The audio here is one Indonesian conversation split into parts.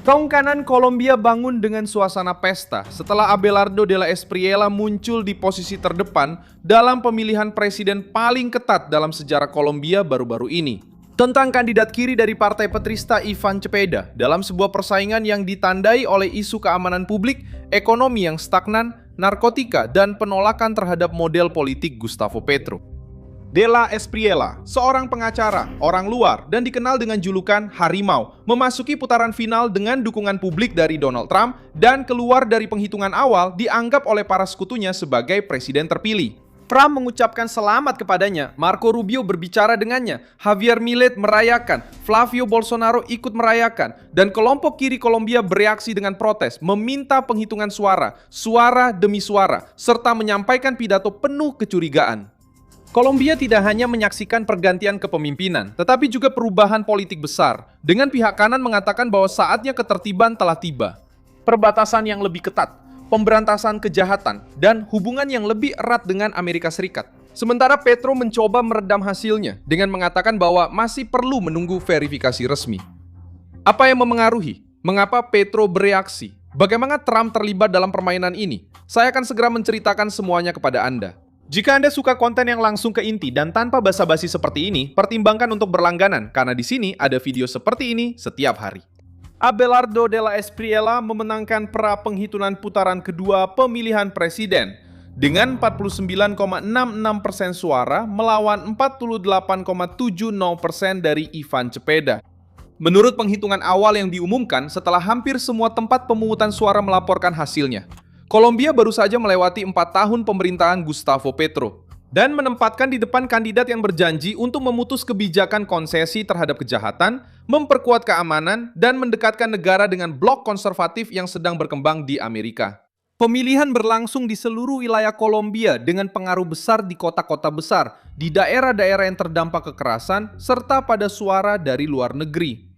Kaung kanan Kolombia bangun dengan suasana pesta setelah Abelardo de la Espriella muncul di posisi terdepan dalam pemilihan presiden paling ketat dalam sejarah Kolombia baru-baru ini. Tentang kandidat kiri dari Partai Petrista Ivan Cepeda dalam sebuah persaingan yang ditandai oleh isu keamanan publik, ekonomi yang stagnan, narkotika, dan penolakan terhadap model politik Gustavo Petro. De la Espriella, seorang pengacara, orang luar, dan dikenal dengan julukan Harimau, memasuki putaran final dengan dukungan publik dari Donald Trump dan keluar dari penghitungan awal dianggap oleh para sekutunya sebagai presiden terpilih. Trump mengucapkan selamat kepadanya, Marco Rubio berbicara dengannya, Javier Milei merayakan, Flavio Bolsonaro ikut merayakan, dan kelompok kiri Kolombia bereaksi dengan protes, meminta penghitungan suara, suara demi suara, serta menyampaikan pidato penuh kecurigaan. Kolombia tidak hanya menyaksikan pergantian kepemimpinan, tetapi juga perubahan politik besar, dengan pihak kanan mengatakan bahwa saatnya ketertiban telah tiba. Perbatasan yang lebih ketat, pemberantasan kejahatan, dan hubungan yang lebih erat dengan Amerika Serikat. Sementara Petro mencoba meredam hasilnya dengan mengatakan bahwa masih perlu menunggu verifikasi resmi. Apa yang memengaruhi? Mengapa Petro bereaksi? Bagaimana Trump terlibat dalam permainan ini? Saya akan segera menceritakan semuanya kepada Anda. Jika Anda suka konten yang langsung ke inti dan tanpa basa-basi seperti ini, pertimbangkan untuk berlangganan karena di sini ada video seperti ini setiap hari. Abelardo de la Espriella memenangkan pra-penghitungan putaran kedua pemilihan presiden dengan 49,66% suara melawan 48,70% dari Ivan Cepeda. Menurut penghitungan awal yang diumumkan setelah hampir semua tempat pemungutan suara melaporkan hasilnya, Kolombia baru saja melewati 4 tahun pemerintahan Gustavo Petro dan menempatkan di depan kandidat yang berjanji untuk memutus kebijakan konsesi terhadap kejahatan, memperkuat keamanan, dan mendekatkan negara dengan blok konservatif yang sedang berkembang di Amerika. Pemilihan berlangsung di seluruh wilayah Kolombia dengan pengaruh besar di kota-kota besar, di daerah-daerah yang terdampak kekerasan, serta pada suara dari luar negeri.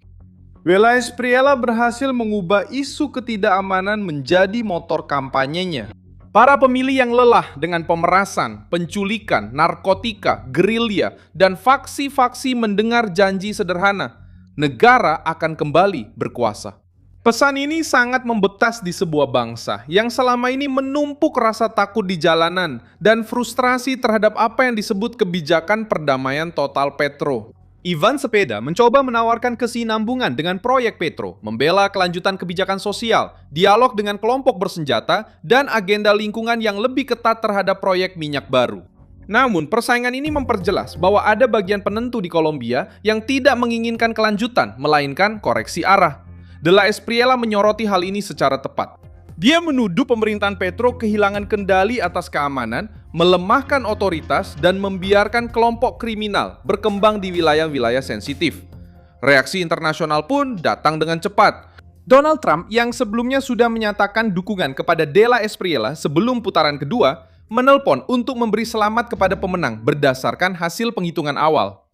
De la Espriella berhasil mengubah isu ketidakamanan menjadi motor kampanyenya. Para pemilih yang lelah dengan pemerasan, penculikan, narkotika, gerilya, dan faksi-faksi mendengar janji sederhana, negara akan kembali berkuasa. Pesan ini sangat membetas di sebuah bangsa yang selama ini menumpuk rasa takut di jalanan dan frustrasi terhadap apa yang disebut kebijakan perdamaian total Petro. Ivan Cepeda mencoba menawarkan kesinambungan dengan proyek Petro, membela kelanjutan kebijakan sosial, dialog dengan kelompok bersenjata, dan agenda lingkungan yang lebih ketat terhadap proyek minyak baru. Namun, persaingan ini memperjelas bahwa ada bagian penentu di Kolombia yang tidak menginginkan kelanjutan, melainkan koreksi arah. De la Espriella menyoroti hal ini secara tepat. Dia menuduh pemerintahan Petro kehilangan kendali atas keamanan, melemahkan otoritas, dan membiarkan kelompok kriminal berkembang di wilayah-wilayah sensitif. Reaksi internasional pun datang dengan cepat. Donald Trump yang sebelumnya sudah menyatakan dukungan kepada De la Espriella sebelum putaran kedua, menelpon untuk memberi selamat kepada pemenang berdasarkan hasil penghitungan awal.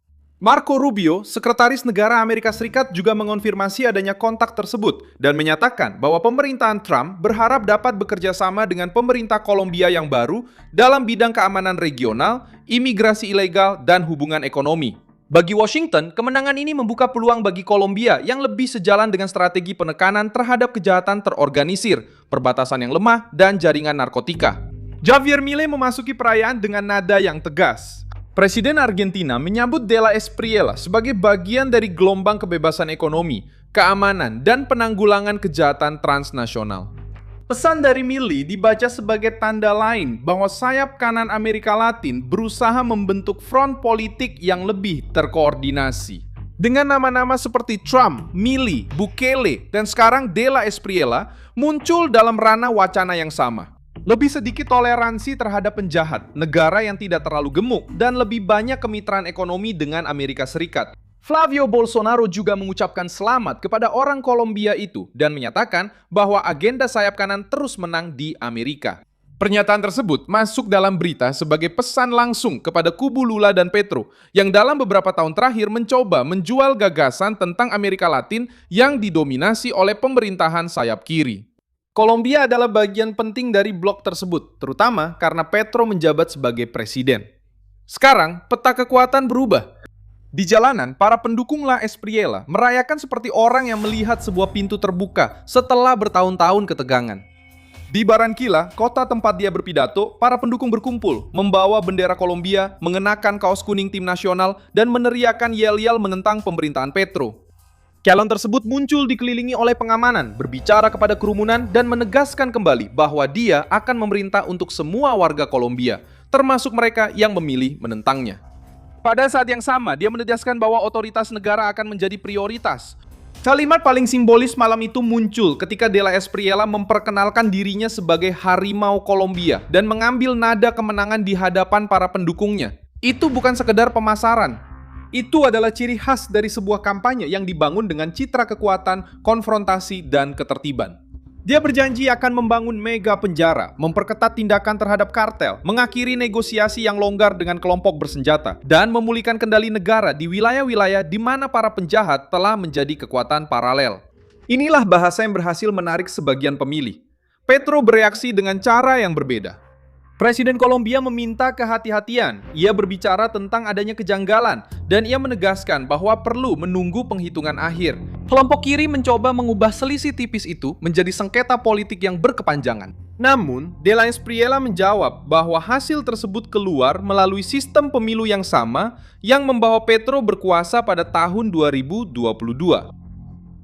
Marco Rubio, Sekretaris Negara Amerika Serikat, juga mengonfirmasi adanya kontak tersebut dan menyatakan bahwa pemerintahan Trump berharap dapat bekerja sama dengan pemerintah Kolombia yang baru dalam bidang keamanan regional, imigrasi ilegal, dan hubungan ekonomi. Bagi Washington, kemenangan ini membuka peluang bagi Kolombia yang lebih sejalan dengan strategi penekanan terhadap kejahatan terorganisir, perbatasan yang lemah, dan jaringan narkotika. Javier Milei memasuki perayaan dengan nada yang tegas. Presiden Argentina menyambut De la Espriella sebagai bagian dari gelombang kebebasan ekonomi, keamanan, dan penanggulangan kejahatan transnasional. Pesan dari Milei dibaca sebagai tanda lain bahwa sayap kanan Amerika Latin berusaha membentuk front politik yang lebih terkoordinasi. Dengan nama-nama seperti Trump, Milei, Bukele, dan sekarang De la Espriella muncul dalam ranah wacana yang sama. Lebih sedikit toleransi terhadap penjahat, negara yang tidak terlalu gemuk, dan lebih banyak kemitraan ekonomi dengan Amerika Serikat. Flavio Bolsonaro juga mengucapkan selamat kepada orang Kolombia itu dan menyatakan bahwa agenda sayap kanan terus menang di Amerika. Pernyataan tersebut masuk dalam berita sebagai pesan langsung kepada kubu Lula dan Petro yang dalam beberapa tahun terakhir mencoba menjual gagasan tentang Amerika Latin yang didominasi oleh pemerintahan sayap kiri. Kolombia adalah bagian penting dari blok tersebut, terutama karena Petro menjabat sebagai presiden. Sekarang, peta kekuatan berubah. Di jalanan, para pendukung La Espriella merayakan seperti orang yang melihat sebuah pintu terbuka setelah bertahun-tahun ketegangan. Di Barranquilla, kota tempat dia berpidato, para pendukung berkumpul, membawa bendera Kolombia, mengenakan kaos kuning tim nasional, dan meneriakan yel-yel menentang pemerintahan Petro. Calon tersebut muncul dikelilingi oleh pengamanan, berbicara kepada kerumunan, dan menegaskan kembali bahwa dia akan memerintah untuk semua warga Kolombia, termasuk mereka yang memilih menentangnya. Pada saat yang sama, dia menegaskan bahwa otoritas negara akan menjadi prioritas. Kalimat paling simbolis malam itu muncul ketika De La Espriella memperkenalkan dirinya sebagai harimau Kolombia dan mengambil nada kemenangan di hadapan para pendukungnya. Itu bukan sekedar pemasaran. Itu adalah ciri khas dari sebuah kampanye yang dibangun dengan citra kekuatan, konfrontasi, dan ketertiban. Dia berjanji akan membangun mega penjara, memperketat tindakan terhadap kartel, mengakhiri negosiasi yang longgar dengan kelompok bersenjata, dan memulihkan kendali negara di wilayah-wilayah di mana para penjahat telah menjadi kekuatan paralel. Inilah bahasa yang berhasil menarik sebagian pemilih. Petro bereaksi dengan cara yang berbeda. Presiden Kolombia meminta kehati-hatian. Ia berbicara tentang adanya kejanggalan, dan ia menegaskan bahwa perlu menunggu penghitungan akhir. Kelompok kiri mencoba mengubah selisih tipis itu menjadi sengketa politik yang berkepanjangan. Namun, De La Espriella menjawab bahwa hasil tersebut keluar melalui sistem pemilu yang sama yang membawa Petro berkuasa pada tahun 2022.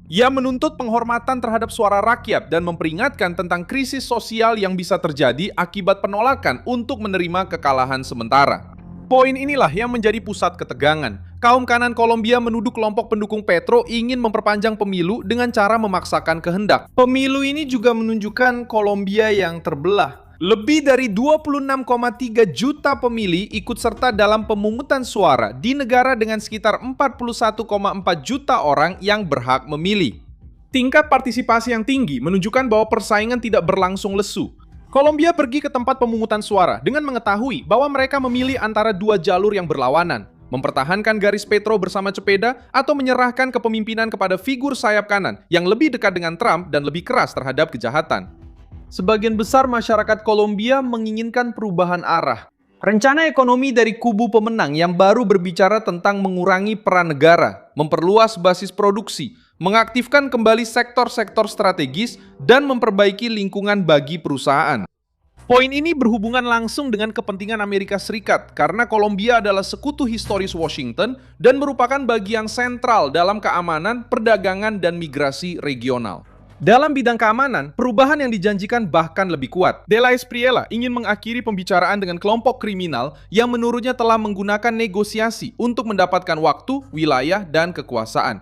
Ia menuntut penghormatan terhadap suara rakyat dan memperingatkan tentang krisis sosial yang bisa terjadi akibat penolakan untuk menerima kekalahan sementara. Poin inilah yang menjadi pusat ketegangan. Kaum kanan Kolombia menuduh kelompok pendukung Petro ingin memperpanjang pemilu dengan cara memaksakan kehendak. Pemilu ini juga menunjukkan Kolombia yang terbelah. Lebih dari 26,3 juta pemilih ikut serta dalam pemungutan suara di negara dengan sekitar 41,4 juta orang yang berhak memilih. Tingkat partisipasi yang tinggi menunjukkan bahwa persaingan tidak berlangsung lesu. Kolombia pergi ke tempat pemungutan suara dengan mengetahui bahwa mereka memilih antara dua jalur yang berlawanan, mempertahankan garis Petro bersama Cepeda atau menyerahkan kepemimpinan kepada figur sayap kanan yang lebih dekat dengan Trump dan lebih keras terhadap kejahatan. Sebagian besar masyarakat Kolombia menginginkan perubahan arah. Rencana ekonomi dari kubu pemenang yang baru berbicara tentang mengurangi peran negara, memperluas basis produksi, mengaktifkan kembali sektor-sektor strategis, dan memperbaiki lingkungan bagi perusahaan. Poin ini berhubungan langsung dengan kepentingan Amerika Serikat karena Kolombia adalah sekutu historis Washington dan merupakan bagian sentral dalam keamanan, perdagangan, dan migrasi regional. Dalam bidang keamanan, perubahan yang dijanjikan bahkan lebih kuat. De La Espriella ingin mengakhiri pembicaraan dengan kelompok kriminal yang menurutnya telah menggunakan negosiasi untuk mendapatkan waktu, wilayah, dan kekuasaan.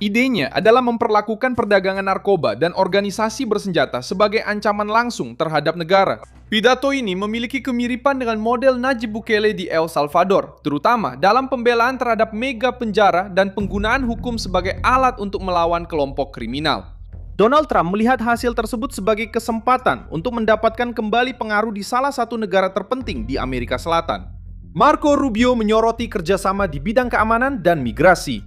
Idenya adalah memperlakukan perdagangan narkoba dan organisasi bersenjata sebagai ancaman langsung terhadap negara. Pidato ini memiliki kemiripan dengan model Nayib Bukele di El Salvador, terutama dalam pembelaan terhadap mega penjara dan penggunaan hukum sebagai alat untuk melawan kelompok kriminal. Donald Trump melihat hasil tersebut sebagai kesempatan untuk mendapatkan kembali pengaruh di salah satu negara terpenting di Amerika Selatan. Marco Rubio menyoroti kerjasama di bidang keamanan dan migrasi.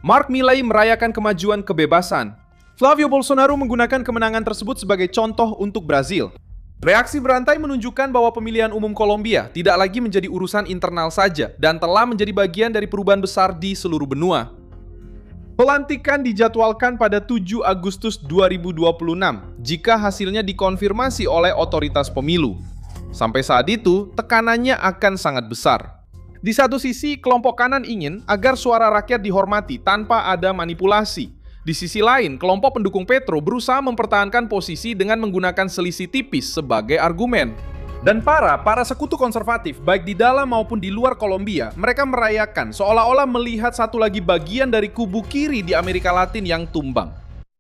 Mark Milley merayakan kemajuan kebebasan. Flavio Bolsonaro menggunakan kemenangan tersebut sebagai contoh untuk Brazil. Reaksi berantai menunjukkan bahwa pemilihan umum Kolombia tidak lagi menjadi urusan internal saja dan telah menjadi bagian dari perubahan besar di seluruh benua. Pelantikan dijadwalkan pada 7 Agustus 2026 jika hasilnya dikonfirmasi oleh otoritas pemilu. Sampai saat itu, tekanannya akan sangat besar. Di satu sisi, kelompok kanan ingin agar suara rakyat dihormati tanpa ada manipulasi. Di sisi lain, kelompok pendukung Petro berusaha mempertahankan posisi dengan menggunakan selisih tipis sebagai argumen. Dan para sekutu konservatif, baik di dalam maupun di luar Kolombia, mereka merayakan seolah-olah melihat satu lagi bagian dari kubu kiri di Amerika Latin yang tumbang.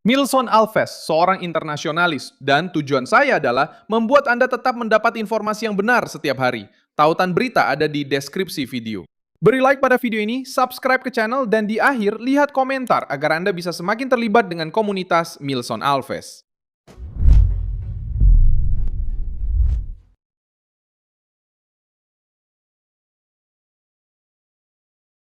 Milson Alves, seorang internasionalis, dan tujuan saya adalah membuat Anda tetap mendapat informasi yang benar setiap hari. Tautan berita ada di deskripsi video. Beri like pada video ini, subscribe ke channel, dan di akhir lihat komentar agar Anda bisa semakin terlibat dengan komunitas Milson Alves.